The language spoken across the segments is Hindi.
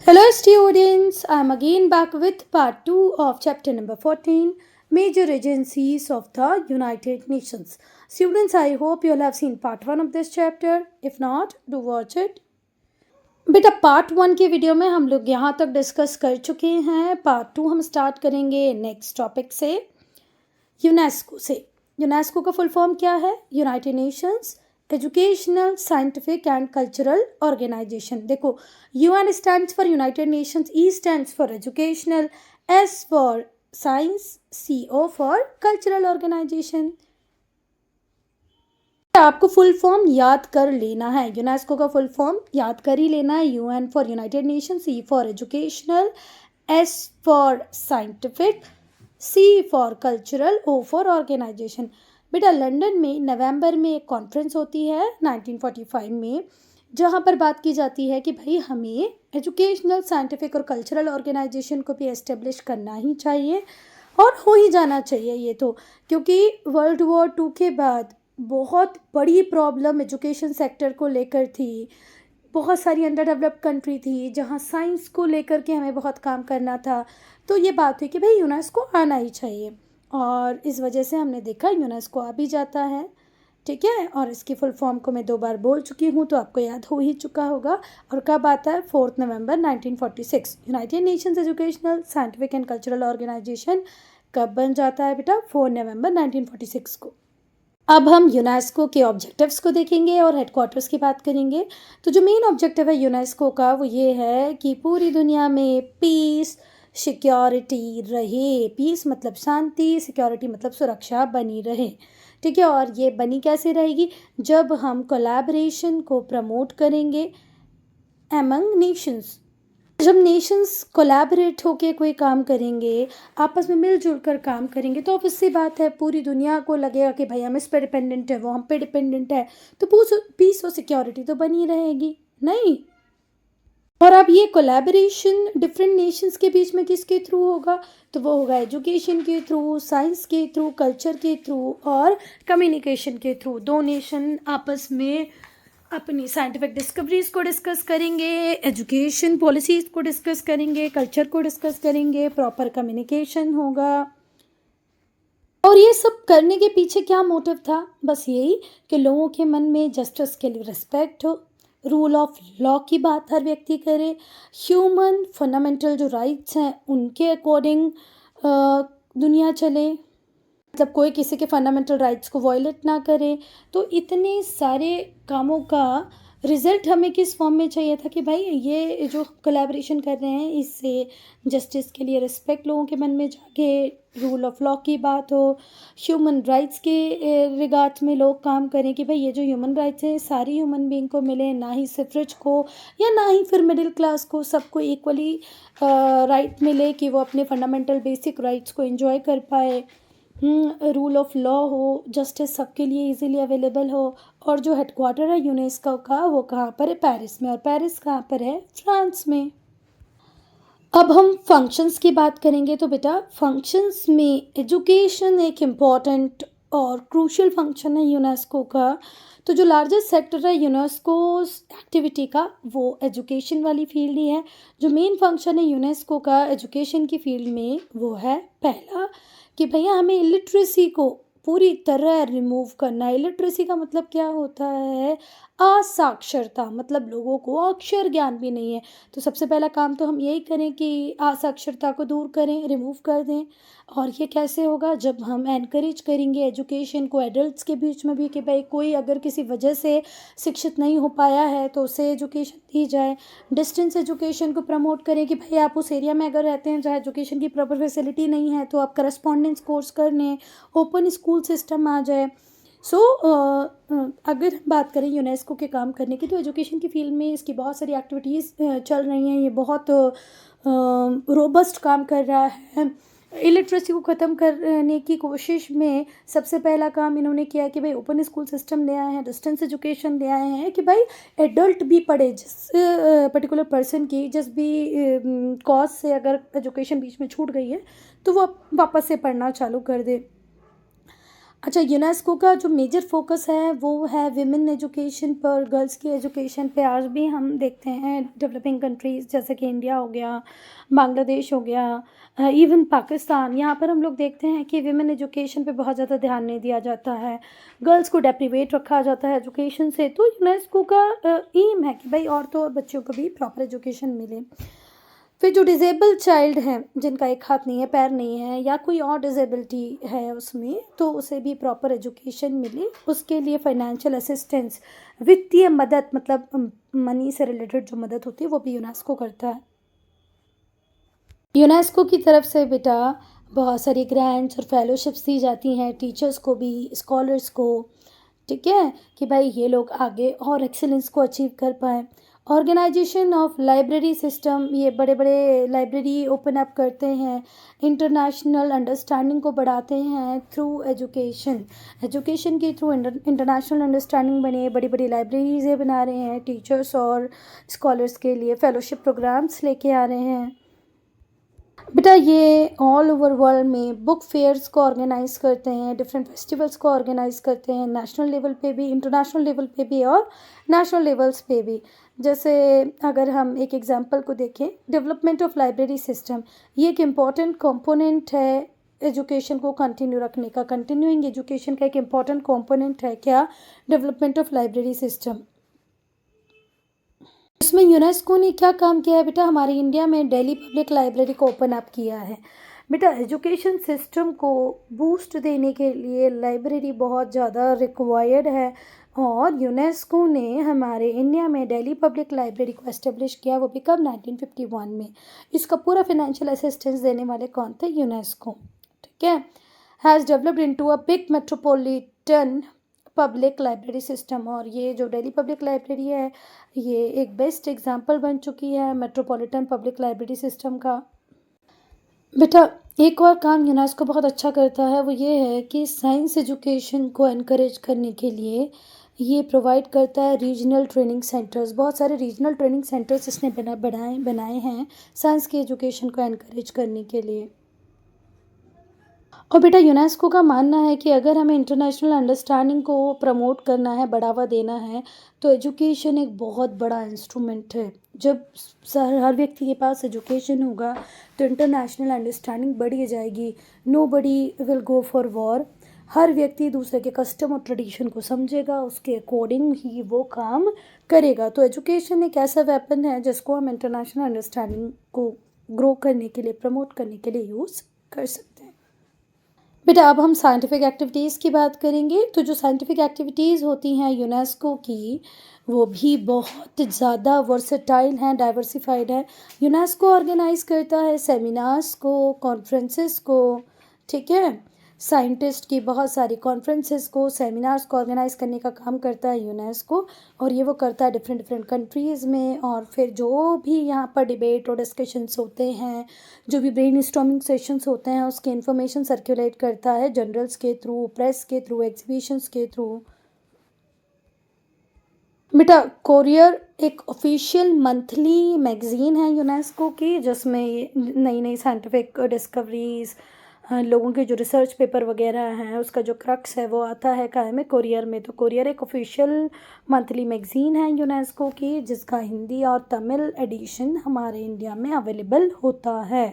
Hello students, I am again back with part 2 of chapter number 14, Major Agencies of the United Nations. Students, I hope you all have seen part 1 of this chapter. If not, do watch it. बेटा पार्ट 1 के वीडियो में हम लोग यहाँ तक डिस्कस कर चुके हैं. पार्ट 2 हम स्टार्ट करेंगे नेक्स्ट टॉपिक से, यूनेस्को से. यूनेस्को का फुल फॉर्म क्या है? United Nations Educational Scientific and Cultural Organisation. देखो, UN stands for United Nations, E stands for educational, S for science, CO for cultural organisation. आपको फुल फॉर्म याद कर लेना है. यूनेस्को का फुल फॉर्म याद कर ही लेना है. UN for United Nations, E for educational, S for scientific, C for cultural, O for organisation. बेटा लंदन में नवंबर में एक कॉन्फ्रेंस होती है 1945 में, जहाँ पर बात की जाती है कि भाई हमें एजुकेशनल साइंटिफिक और कल्चरल ऑर्गेनाइजेशन को भी एस्टेब्लिश करना ही चाहिए और हो ही जाना चाहिए ये तो, क्योंकि वर्ल्ड वॉर 2 के बाद बहुत बड़ी प्रॉब्लम एजुकेशन सेक्टर को लेकर थी. बहुत सारी अंडर डेवलप्ड कंट्री थी जहाँ साइंस को लेकर के हमें बहुत काम करना था. तो ये बात हुई कि भाई यूनेस्को आना ही चाहिए और इस वजह से हमने देखा यूनेस्को आ भी जाता है. ठीक है, और इसकी फुल फॉर्म को मैं 2 बार बोल चुकी हूँ तो आपको याद हो ही चुका होगा. और कब आता है? 4 November 1946. United Nations Educational Scientific and Cultural Organisation कब बन जाता है बेटा? 4 नवंबर 1946 को. अब हम यूनेस्को के ऑब्जेक्टिव्स को देखेंगे और हेडक्वार्टर्स की बात करेंगे. तो जो मेन ऑब्जेक्टिव है यूनेस्को का वो ये है कि पूरी दुनिया में पीस सिक्योरिटी रहे. पीस मतलब शांति, सिक्योरिटी मतलब सुरक्षा बनी रहे. ठीक है, और ये बनी कैसे रहेगी? जब हम कोलैबोरेशन को प्रमोट करेंगे एमंग नेशंस. जब नेशंस कोलैबोरेट होके कोई काम करेंगे, आपस में मिलजुल कर काम करेंगे, तो ऑब्वियस सी बात है पूरी दुनिया को लगेगा कि भाई हम इस पे डिपेंडेंट है, वो हम पे डिपेंडेंट है, तो पीस और सिक्योरिटी तो बनी रहेगी नहीं. और अब ये कोलैबोरेशन डिफरेंट नेशंस के बीच में किसके थ्रू होगा? तो वो होगा एजुकेशन के थ्रू, साइंस के थ्रू, कल्चर के थ्रू और कम्युनिकेशन के थ्रू. 2 नेशन आपस में अपनी साइंटिफिक डिस्कवरीज को डिस्कस करेंगे, एजुकेशन पॉलिसीज़ को डिस्कस करेंगे, कल्चर को डिस्कस करेंगे, प्रॉपर कम्युनिकेशन होगा. और ये सब करने के पीछे क्या मोटिव था? बस यही कि लोगों के मन में जस्टिस के लिए रिस्पेक्ट हो, रूल ऑफ लॉ की बात हर व्यक्ति करे, ह्यूमन फंडामेंटल जो राइट्स हैं उनके अकॉर्डिंग दुनिया चले, मतलब कोई किसी के फंडामेंटल राइट्स को वॉयलेट ना करे. तो इतने सारे कामों का रिजल्ट हमें किस फॉर्म में चाहिए था कि भाई ये जो कोलैबोरेशन कर रहे हैं इससे जस्टिस के लिए रिस्पेक्ट लोगों के मन में जागे, रूल ऑफ लॉ की बात हो, ह्यूमन राइट्स के रिगार्ड्स में लोग काम करें कि भाई ये जो ह्यूमन राइट्स हैं सारी ह्यूमन बीइंग को मिले, ना ही सिर्फ रिच को या ना ही फिर मिडिल क्लास को, सबको इक्वली राइट मिले कि वो अपने फंडामेंटल बेसिक राइट्स को एंजॉय कर पाए. रूल ऑफ लॉ हो, जस्टिस सबके लिए इजीली अवेलेबल हो. और जो हेडक्वार्टर है यूनेस्को का वो कहाँ पर है? पेरिस में. और पेरिस कहाँ पर है? फ्रांस में. अब हम फंक्शंस की बात करेंगे. तो बेटा फंक्शंस में एजुकेशन एक इम्पॉर्टेंट और क्रूशियल फंक्शन है यूनेस्को का. तो जो लार्जेस्ट सेक्टर है यूनेस्को एक्टिविटी का वो एजुकेशन वाली फील्ड ही है. जो मेन फंक्शन है यूनेस्को का एजुकेशन की फील्ड में वो है पहला कि भैया हमें इलिटरेसी को पूरी तरह रिमूव करना है. इलिटरेसी का मतलब क्या होता है? असाक्षरता, मतलब लोगों को अक्षर ज्ञान भी नहीं है. तो सबसे पहला काम तो हम यही करें कि असाक्षरता को दूर करें, रिमूव कर दें. और ये कैसे होगा? जब हम एनकरेज करेंगे एजुकेशन को एडल्ट्स के बीच में भी कि भाई कोई अगर किसी वजह से शिक्षित नहीं हो पाया है तो उसे एजुकेशन दी जाए. डिस्टेंस एजुकेशन को प्रमोट करें कि भाई आप उस एरिया में अगर रहते हैं जहाँ एजुकेशन की प्रॉपर फैसिलिटी नहीं है तो आप करस्पॉन्डेंस कोर्स कर लें, ओपन स्कूल सिस्टम आ जाए. सो अगर बात करें यूनेस्को के काम करने की तो एजुकेशन की फील्ड में इसकी बहुत सारी एक्टिविटीज़ चल रही हैं. ये बहुत रोबस्ट काम कर रहा है. इलिटरेसी को ख़त्म करने की कोशिश में सबसे पहला काम इन्होंने किया है कि भाई ओपन स्कूल सिस्टम ले आए हैं, डिस्टेंस एजुकेशन ले आए हैं कि भाई एडल्ट भी पढ़े. जिस पर्टिकुलर पर्सन की जिस भी कॉज से अगर एजुकेशन बीच में छूट गई है तो वो वापस से पढ़ना चालू कर दे. अच्छा, यूनेस्को का जो मेजर फोकस है वो है विमेन एजुकेशन पर, गर्ल्स की एजुकेशन पे। आज भी हम देखते हैं डेवलपिंग कंट्रीज़ जैसे कि इंडिया हो गया, बांग्लादेश हो गया, इवन पाकिस्तान, यहाँ पर हम लोग देखते हैं कि विमेन एजुकेशन पे बहुत ज़्यादा ध्यान नहीं दिया जाता है, गर्ल्स को डेप्रीवेट रखा जाता है एजुकेशन से। तो यूनेस्को का एम है कि भाई औरतों और बच्चों को भी प्रॉपर एजुकेशन मिले। फिर जो डिज़ेबल चाइल्ड हैं, जिनका एक हाथ नहीं है, पैर नहीं है, या कोई और डिज़ेबिलिटी है उसमें, तो उसे भी प्रॉपर एजुकेशन मिले, उसके लिए फाइनेंशियल असिस्टेंस, वित्तीय मदद, मतलब मनी से रिलेटेड जो मदद होती है वो भी यूनेस्को करता है। यूनेस्को की तरफ से बेटा बहुत सारी ग्रांट्स और फेलोशिप्स दी जाती हैं टीचर्स को भी, स्कॉलर्स को, ठीक है, कि भाई ये लोग आगे और एक्सीलेंस को अचीव कर पाएँ। ऑर्गेनाइजेशन ऑफ लाइब्रेरी सिस्टम, ये बड़े बड़े लाइब्रेरी ओपन अप करते हैं, इंटरनेशनल अंडरस्टैंडिंग को बढ़ाते हैं थ्रू एजुकेशन, एजुकेशन के थ्रू इंटरनेशनल अंडरस्टैंडिंग बने, बड़ी बड़ी लाइब्रेरीज ये बना रहे हैं टीचर्स और स्कॉलर्स के लिए, फेलोशिप प्रोग्राम्स लेके आ रहे हैं। बेटा ये ऑल ओवर वर्ल्ड में बुक फेयर्स को ऑर्गेनाइज करते हैं, डिफरेंट फेस्टिवल्स को ऑर्गेनाइज करते हैं, नेशनल लेवल पे भी, इंटरनेशनल लेवल पे भी और नेशनल लेवल्स पे भी। जैसे अगर हम एक एग्जांपल को देखें, डेवलपमेंट ऑफ लाइब्रेरी सिस्टम, ये एक इम्पॉर्टेंट कंपोनेंट है एजुकेशन को कंटिन्यू रखने का। कंटिन्यूइंग एजुकेशन का एक इम्पॉर्टेंट कंपोनेंट है क्या? Development of library system. इसमें यूनेस्को ने क्या काम किया है बेटा? हमारे इंडिया में दिल्ली पब्लिक लाइब्रेरी को ओपन अप किया है। बेटा एजुकेशन सिस्टम को बूस्ट देने के लिए लाइब्रेरी बहुत ज़्यादा रिक्वायर्ड है, और यूनेस्को ने हमारे इंडिया में दिल्ली पब्लिक लाइब्रेरी को एस्टेब्लिश किया, वो भी कब? 1951 में। इसका पूरा फाइनेंशियल असिस्टेंस देने वाले कौन थे? यूनेस्को, ठीक है। Has developed into a big metropolitan public library system, और ये जो दिल्ली पब्लिक लाइब्रेरी है ये एक बेस्ट एग्जांपल बन चुकी है मेट्रोपॉलिटन पब्लिक लाइब्रेरी सिस्टम का। बेटा एक और काम यूनेस्को बहुत अच्छा करता है, वो ये है कि साइंस एजुकेशन को एनकरेज करने के लिए ये प्रोवाइड करता है रीजनल ट्रेनिंग सेंटर्स। बहुत सारे रीजनल ट्रेनिंग सेंटर्स इसने बनाए हैं साइंस की एजुकेशन को एनकरेज करने के लिए। और बेटा यूनेस्को का मानना है कि अगर हमें इंटरनेशनल अंडरस्टैंडिंग को प्रमोट करना है, बढ़ावा देना है, तो एजुकेशन एक बहुत बड़ा इंस्ट्रूमेंट है। जब हर व्यक्ति के पास एजुकेशन होगा तो इंटरनेशनल अंडरस्टैंडिंग बढ़ी जाएगी। Nobody will go for war. हर व्यक्ति दूसरे के कस्टम और ट्रेडिशन को समझेगा, उसके अकॉर्डिंग ही वो काम करेगा। तो एजुकेशन एक ऐसा वेपन है जिसको हम इंटरनेशनल अंडरस्टैंडिंग को ग्रो करने के लिए, प्रमोट करने के लिए यूज़ कर सकते हैं। बेटा अब हम साइंटिफिक एक्टिविटीज़ की बात करेंगे। तो जो साइंटिफिक एक्टिविटीज़ होती हैं यूनेस्को की, वो भी बहुत ज़्यादा वर्सेटाइल हैं, डाइवर्सिफाइड है। यूनेस्को ऑर्गेनाइज करता है सेमिनार्स को, कॉन्फ्रेंसेस को, ठीक है। साइंटिस्ट की बहुत सारी कॉन्फ्रेंसेस को, सेमिनार्स को ऑर्गेनाइज करने का काम करता है यूनेस्को, और ये वो करता है डिफरेंट डिफरेंट कंट्रीज़ में। और फिर जो भी यहाँ पर डिबेट और डिस्कशंस होते हैं, जो भी ब्रेन स्टॉर्मिंग सेशंस होते हैं, उसके इन्फॉर्मेशन सर्कुलेट करता है जर्नल्स के थ्रू, प्रेस के थ्रू, एग्जीबिशंस के थ्रू। बेटा कोरियर एक ऑफिशियल मंथली मैगज़ीन है यूनेस्को की, जिसमें नई नई साइंटिफिक डिस्कवरीज़, लोगों के जो रिसर्च पेपर वगैरह हैं, उसका जो क्रक्स है वो आता है काय में? कोरियर में। तो कोरियर एक ऑफिशियल मंथली मैगज़ीन है यूनेस्को की, जिसका हिंदी और तमिल एडिशन हमारे इंडिया में अवेलेबल होता है।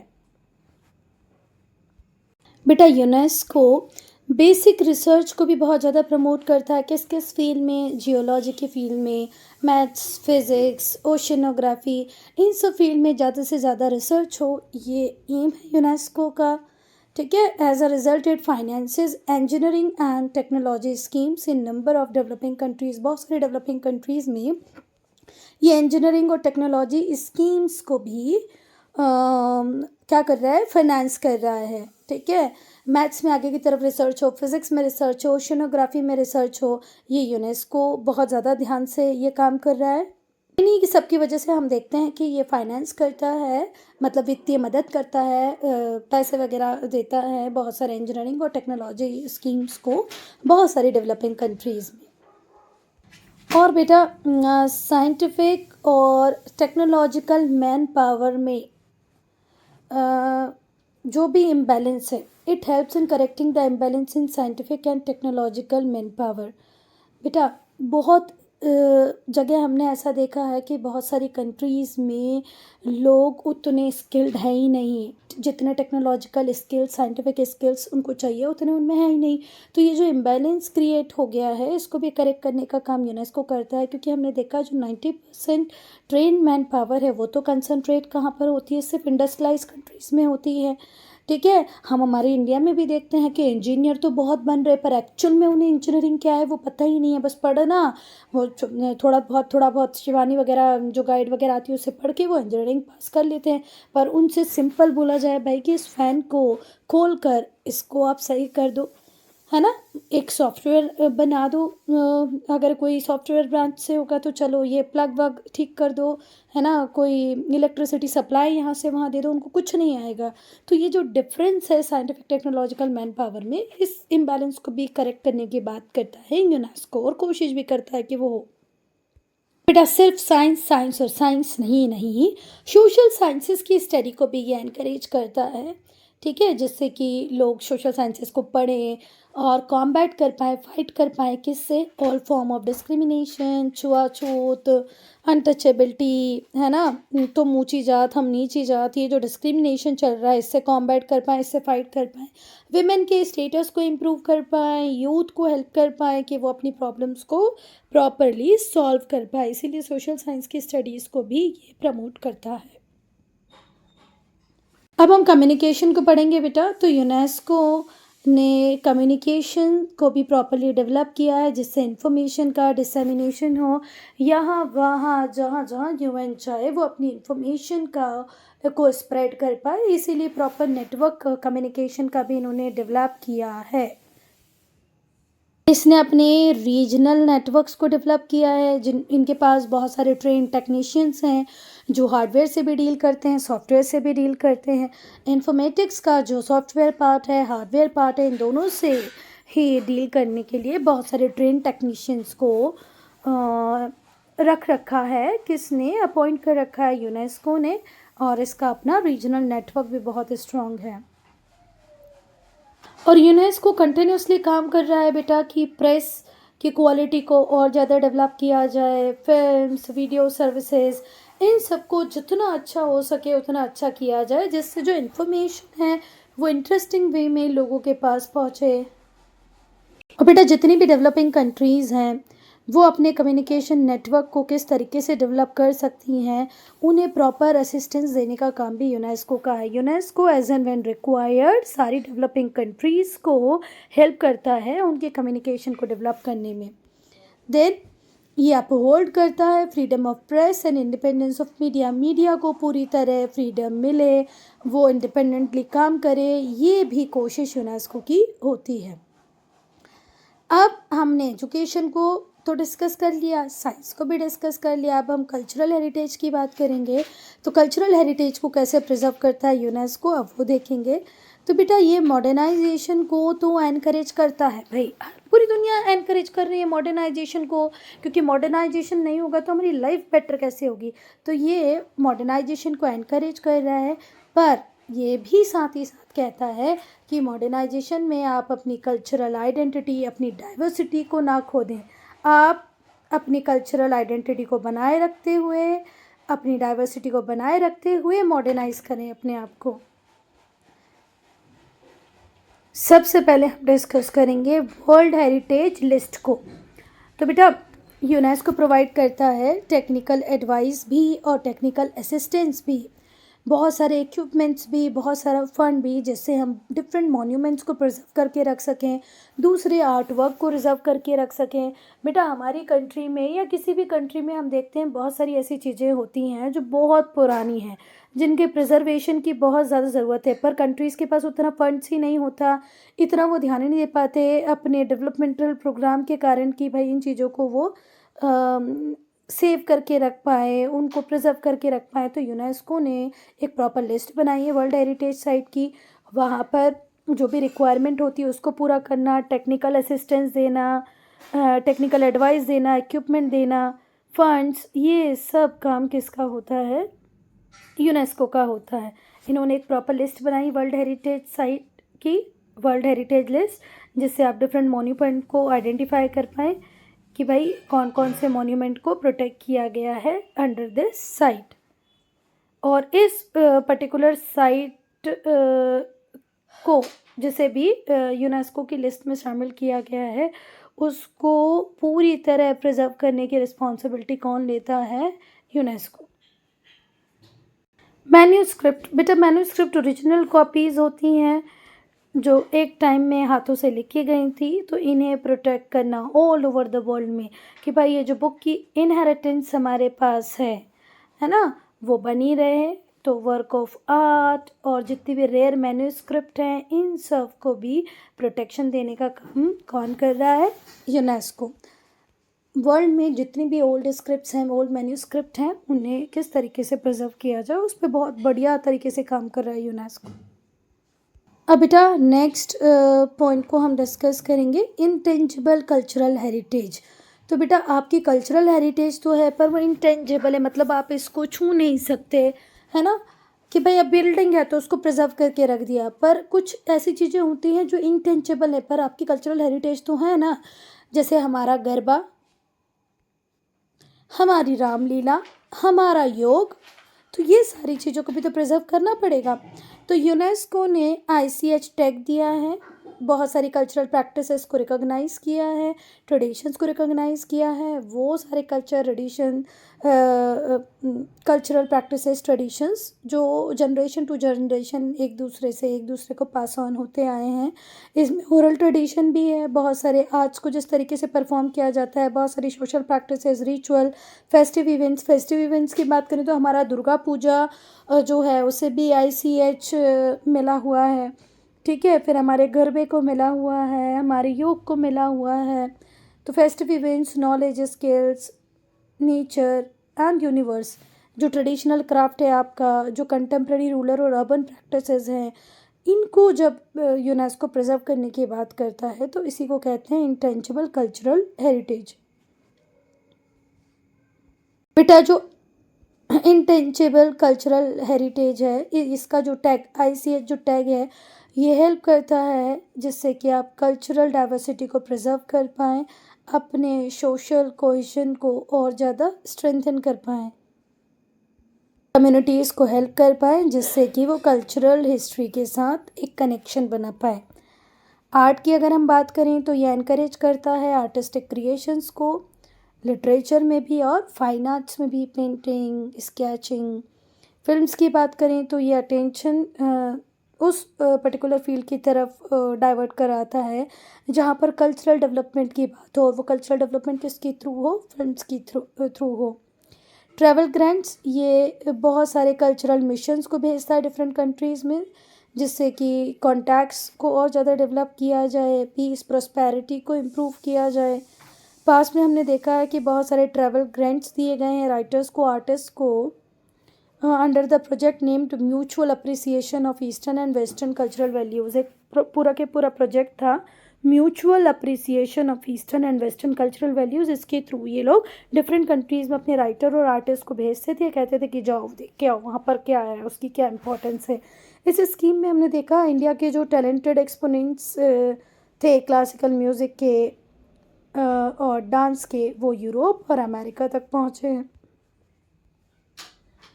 बेटा यूनेस्को बेसिक रिसर्च को भी बहुत ज़्यादा प्रमोट करता है। किस किस फील्ड में? जियोलॉजी की फील्ड में, मैथ्स, फिज़िक्स, ओशनोग्राफी, इन सब फील्ड में ज़्यादा से ज़्यादा रिसर्च हो, ये एम है यूनेस्को का, ठीक है। As a result it finances engineering and technology schemes in number of developing countries. बहुत सारी डेवलपिंग कंट्रीज़ में ये इंजीनियरिंग और टेक्नोलॉजी स्कीम्स को भी क्या कर रहा है? फाइनेंस कर रहा है, ठीक है। मैथ्स में आगे की तरफ रिसर्च हो, फिज़िक्स में रिसर्च हो, ओशनोग्राफी में रिसर्च हो, ये यूनेस्को बहुत ज़्यादा ध्यान से ये काम कर रहा है। इन्हीं की सबकी वजह से हम देखते हैं कि ये फाइनेंस करता है, मतलब वित्तीय मदद करता है, पैसे वगैरह देता है बहुत सारे इंजीनियरिंग और टेक्नोलॉजी स्कीम्स को बहुत सारी डेवलपिंग कंट्रीज़ में। और बेटा साइंटिफिक और टेक्नोलॉजिकल मैन पावर में जो भी इम्बैलेंस है, it helps in correcting the imbalance in scientific and technological man power. बेटा बहुत जगह हमने ऐसा देखा है कि बहुत सारी कंट्रीज़ में लोग उतने स्किल्ड हैं ही नहीं, जितने टेक्नोलॉजिकल स्किल्स साइंटिफिक स्किल्स उनको चाहिए उतने उनमें है ही नहीं। तो ये जो इम्बैलेंस क्रिएट हो गया है इसको भी करेक्ट करने का काम यूनेस्को करता है, क्योंकि हमने देखा जो 90% ट्रेन मैन पावर है वो तो कंसंट्रेट कहाँ पर होती है, सिर्फ इंडस्ट्रियलाइज कंट्रीज़ में होती है। ठीक है, हम हमारे इंडिया में भी देखते हैं कि इंजीनियर तो बहुत बन रहे पर एक्चुअल में उन्हें इंजीनियरिंग क्या है वो पता ही नहीं है, बस पढ़ना वो थोड़ा बहुत शिवानी वगैरह जो गाइड वगैरह आती है उससे पढ़ के वो इंजीनियरिंग पास कर लेते हैं। पर उनसे सिंपल बोला जाए भाई कि इस फैन को खोल कर इसको आप सही कर दो, है ना, एक सॉफ्टवेयर बना दो, अगर कोई सॉफ्टवेयर ब्रांच से होगा तो चलो ये प्लग वग ठीक कर दो, है ना, कोई इलेक्ट्रिसिटी सप्लाई यहाँ से वहाँ दे दो, उनको कुछ नहीं आएगा। तो ये जो डिफरेंस है साइंटिफिक टेक्नोलॉजिकल मैन पावर में, इस इम्बैलेंस को भी करेक्ट करने की बात करता है यूनेस्को और कोशिश भी करता है कि वो हो। बेटा सिर्फ साइंस साइंस और साइंस नहीं, सोशल साइंसेस की स्टडी को भी ये एनकरेज करता है। ठीक है, जिससे कि लोग सोशल साइंसेस को पढ़ें और कॉम्बैट कर पाए, फाइट कर पाए, किससे, ऑल फॉर्म ऑफ डिस्क्रिमिनेशन, छुआछूत, अनटचेबिलिटी, है ना, तुम ऊंची जात हम नीची जात, ये जो डिस्क्रिमिनेशन चल रहा है इससे कॉम्बैट कर पाएँ, इससे फाइट कर पाएँ, विमेन के स्टेटस को इम्प्रूव कर पाएँ, यूथ को हेल्प कर पाएँ कि वो अपनी प्रॉब्लम्स को प्रॉपरली सॉल्व कर पाए। इसीलिए सोशल साइंस की स्टडीज़ को भी ये प्रमोट करता है। अब हम कम्युनिकेशन को पढ़ेंगे बेटा। तो यूनेस्को ने कम्युनिकेशन को भी प्रॉपरली डेवलप किया है जिससे इंफॉर्मेशन का डिसेमिनेशन हो, यहाँ वहाँ जहाँ जहाँ ह्यूमन चाहे वो अपनी इंफॉर्मेशन को स्प्रेड कर पाए। इसीलिए प्रॉपर नेटवर्क कम्युनिकेशन का भी इन्होंने डेवलप किया है। इसने अपने रीजनल नेटवर्क्स को डेवलप किया है, जिन इनके पास बहुत सारे ट्रेन टेक्नीशियंस हैं जो हार्डवेयर से भी डील करते हैं, सॉफ्टवेयर से भी डील करते हैं। इन्फॉर्मेटिक्स का जो सॉफ्टवेयर पार्ट है, हार्डवेयर पार्ट है, इन दोनों से ही डील करने के लिए बहुत सारे ट्रेन टेक्नीशियंस को रख रखा है, किसने अपॉइंट कर रखा है, यूनेस्को ने। और इसका अपना रीजनल नेटवर्क भी बहुत स्ट्रॉन्ग है। और यूनेस्को कंटिन्यूसली काम कर रहा है बेटा कि प्रेस की क्वालिटी को और ज़्यादा डेवलप किया जाए, फिल्म्स, वीडियो सर्विसेज, इन सबको जितना अच्छा हो सके उतना अच्छा किया जाए, जिससे जो इन्फॉर्मेशन है वो इंटरेस्टिंग वे में लोगों के पास पहुँचे। और बेटा जितनी भी डेवलपिंग कंट्रीज़ हैं वो अपने कम्युनिकेशन नेटवर्क को किस तरीके से डेवलप कर सकती हैं, उन्हें प्रॉपर असिस्टेंस देने का काम भी यूनेस्को का है। UNESCO as and when required सारी डेवलपिंग कंट्रीज़ को हेल्प करता है उनके कम्युनिकेशन को डेवलप करने में। देन ये अपहोल्ड करता है freedom of press and independence of media. Media को पूरी तरह फ्रीडम मिले, वो इंडिपेंडेंटली काम करे, ये भी कोशिश यूनेस्को की होती है। अब हमने एजुकेशन को तो डिस्कस कर लिया, साइंस को भी डिस्कस कर लिया। अब हम कल्चरल हेरिटेज की बात करेंगे। तो कल्चरल हेरिटेज को कैसे प्रिजर्व करता है यूनेस्को, अब वो देखेंगे। तो बेटा ये मॉडर्नाइजेशन को तो एनकरेज करता है, भाई पूरी दुनिया एनकरेज कर रही है मॉडर्नाइजेशन को, क्योंकि मॉडर्नाइजेशन नहीं होगा तो हमारी लाइफ बेटर कैसे होगी। तो ये मॉडर्नाइजेशन को एनकरेज कर रहा है, पर ये भी साथ ही साथ कहता है कि मॉडर्नाइजेशन में आप अपनी कल्चरल आइडेंटिटी, अपनी डाइवर्सिटी को ना खो दें। आप अपनी कल्चरल आइडेंटिटी को बनाए रखते हुए, अपनी डाइवर्सिटी को बनाए रखते हुए मॉडर्नाइज करें अपने आप को। सबसे पहले हम डिस्कस करेंगे वर्ल्ड हेरिटेज लिस्ट को। तो बेटा यूनेस्को प्रोवाइड करता है टेक्निकल एडवाइस भी और टेक्निकल असिस्टेंस भी, बहुत सारे इक्विपमेंट्स भी, बहुत सारा फंड भी, जिससे हम डिफरेंट मॉन्यूमेंट्स को प्रिजर्व करके रख सकें, दूसरे आर्ट वर्क को रिजर्व करके रख सकें। बेटा हमारी कंट्री में या किसी भी कंट्री में हम देखते हैं बहुत सारी ऐसी चीज़ें होती हैं जो बहुत पुरानी हैं, जिनके प्रिजर्वेशन की बहुत ज़्यादा ज़रूरत है, पर कंट्रीज़ के पास उतना फंड्स ही नहीं होता, इतना वो ध्यान ही नहीं दे पाते अपने डेवलपमेंटल प्रोग्राम के कारण कि भाई इन चीज़ों को वो सेव करके रख पाए, उनको प्रिजर्व करके रख पाए। तो यूनेस्को ने एक प्रॉपर लिस्ट बनाई है वर्ल्ड हेरिटेज साइट की, वहाँ पर जो भी रिक्वायरमेंट होती है उसको पूरा करना, टेक्निकल असिस्टेंस देना, टेक्निकल एडवाइस देना, इक्विपमेंट देना, फंड्स, ये सब काम किसका होता है, यूनेस्को का होता है। इन्होंने एक प्रॉपर लिस्ट बनाई वर्ल्ड हेरिटेज साइट की वर्ल्ड हेरिटेज लिस्ट, जिससे आप डिफरेंट मोन्यूमेंट को आइडेंटिफाई कर पाएँ कि भाई कौन कौन से मोन्यूमेंट को प्रोटेक्ट किया गया है अंडर दिस साइट। और इस पर्टिकुलर साइट को जिसे भी यूनेस्को की लिस्ट में शामिल किया गया है, उसको पूरी तरह प्रिजर्व करने की रिस्पॉन्सिबिलिटी कौन लेता है? यूनेस्को। मैन्यूस्क्रिप्ट, बेटा मैन्यूस्क्रिप्ट ओरिजिनल कॉपीज़ होती हैं जो एक टाइम में हाथों से लिखी गई थी, तो इन्हें प्रोटेक्ट करना ऑल ओवर द वर्ल्ड में कि भाई ये जो बुक की इनहेरिटेंस हमारे पास है ना, वो बनी रहे। तो वर्क ऑफ आर्ट और जितनी भी रेयर मैन्यूस्क्रिप्ट हैं, इन सब को भी प्रोटेक्शन देने का काम कौन कर रहा है? यूनेस्को। वर्ल्ड में जितनी भी ओल्ड स्क्रिप्ट्स हैं, ओल्ड मैन्यूस्क्रिप्ट हैं, उन्हें किस तरीके से प्रिजर्व किया जाए, उस पर बहुत बढ़िया तरीके से काम कर रहा है यूनेस्को। अब बेटा नेक्स्ट पॉइंट को हम डिस्कस करेंगे, इंटेंजिबल कल्चरल हेरिटेज। तो बेटा आपकी कल्चरल हेरिटेज तो है, पर वो इंटेंजिबल है, मतलब आप इसको छू नहीं सकते, है ना, कि भाई अब बिल्डिंग है तो उसको प्रिजर्व करके रख दिया, पर कुछ ऐसी चीज़ें होती हैं जो इंटेंजिबल है पर आपकी कल्चरल हेरिटेज तो है ना, जैसे हमारा गरबा, हमारी रामलीला, हमारा योग, तो ये सारी चीज़ों को भी तो प्रिजर्व करना पड़ेगा। तो यूनेस्को ने ICH टैग दिया है, बहुत सारी कल्चरल प्रैक्टिसेस को रिकॉग्नाइज़ किया है, ट्रेडिशंस को रिकॉग्नाइज़ किया है, वो सारे कल्चरल प्रैक्टिसेस ट्रेडिशंस जो जनरेशन टू जनरेशन एक दूसरे को पास ऑन होते आए हैं। इसमें ओरल ट्रेडिशन भी है, बहुत सारे आर्ट्स को जिस तरीके से परफॉर्म किया जाता है, बहुत सारी social practices, ritual, festive events की बात करें तो हमारा दुर्गा पूजा जो है उसे भी ICH मिला हुआ है, ठीक है। फिर हमारे गरबे को मिला हुआ है, हमारे योग को मिला हुआ है। तो festive events, knowledge, skills, nature and universe, जो ट्रेडिशनल क्राफ्ट है आपका, जो कंटेम्प्रेरी रूरल और अर्बन प्रैक्टिसेस हैं, इनको जब यूनेस्को प्रिजर्व करने की बात करता है तो इसी को कहते हैं इंटेंजिबल कल्चरल हेरिटेज। बेटा जो इंटेंजिबल कल्चरल हेरिटेज है, इसका जो टैग ICH जो टैग है, ये हेल्प करता है जिससे कि आप कल्चरल डाइवर्सिटी को प्रिजर्व कर पाएँ, अपने सोशल कोहेशन को और ज़्यादा स्ट्रेंथन कर पाएँ, कम्युनिटीज़ को हेल्प कर पाएँ, जिससे कि वो कल्चरल हिस्ट्री के साथ एक कनेक्शन बना पाए। आर्ट की अगर हम बात करें तो ये एनकरेज करता है आर्टिस्टिक क्रिएशंस को, लिटरेचर में भी और फाइन आर्ट्स में भी, पेंटिंग, स्केचिंग। फिल्म्स की बात करें तो ये अटेंशन उस पर्टिकुलर फील्ड की तरफ डाइवर्ट कराता है जहाँ पर कल्चरल डेवलपमेंट की बात हो, वो कल्चरल डेवलपमेंट किसके थ्रू हो? फिल्म्स की थ्रू हो। ट्रैवल ग्रांट्स, ये बहुत सारे कल्चरल मिशंस को भेजता है डिफरेंट कंट्रीज़ में, जिससे कि कॉन्टैक्ट्स को और ज़्यादा डेवलप किया जाए, पीस, प्रॉस्पेरिटी को इम्प्रूव किया जाए। पास में हमने देखा है कि बहुत सारे ट्रैवल ग्रांट्स दिए गए हैं राइटर्स को, आर्टिस्ट को, under the project named mutual appreciation of eastern and western cultural values. एक पूरा के पूरा प्रोजेक्ट था mutual appreciation of eastern and western cultural values. इसके थ्रू ये लोग डिफरेंट कंट्रीज़ में अपने राइटर और आर्टिस्ट को भेजते थे, कहते थे कि जाओ देख के आओ वहाँ पर क्या है, उसकी क्या इंपॉर्टेंस है। इस स्कीम में हमने देखा इंडिया के जो टैलेंटेड एक्सपोनेंट्स थे क्लासिकल म्यूज़िक के और डांस के, वो यूरोप और अमेरिका तक पहुँचे हैं।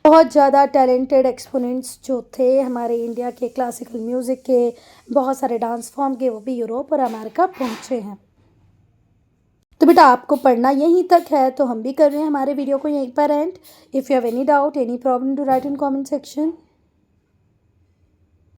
बहुत ज़्यादा टैलेंटेड एक्सपोनेंट्स जो थे हमारे इंडिया के क्लासिकल म्यूज़िक के, बहुत सारे डांस फॉर्म के, वो भी यूरोप और अमेरिका पहुँचे हैं। तो बेटा आपको पढ़ना यहीं तक है, तो हम भी कर रहे हैं हमारे वीडियो को यहीं पर end. If you have any doubt, any problem, to write in comment section.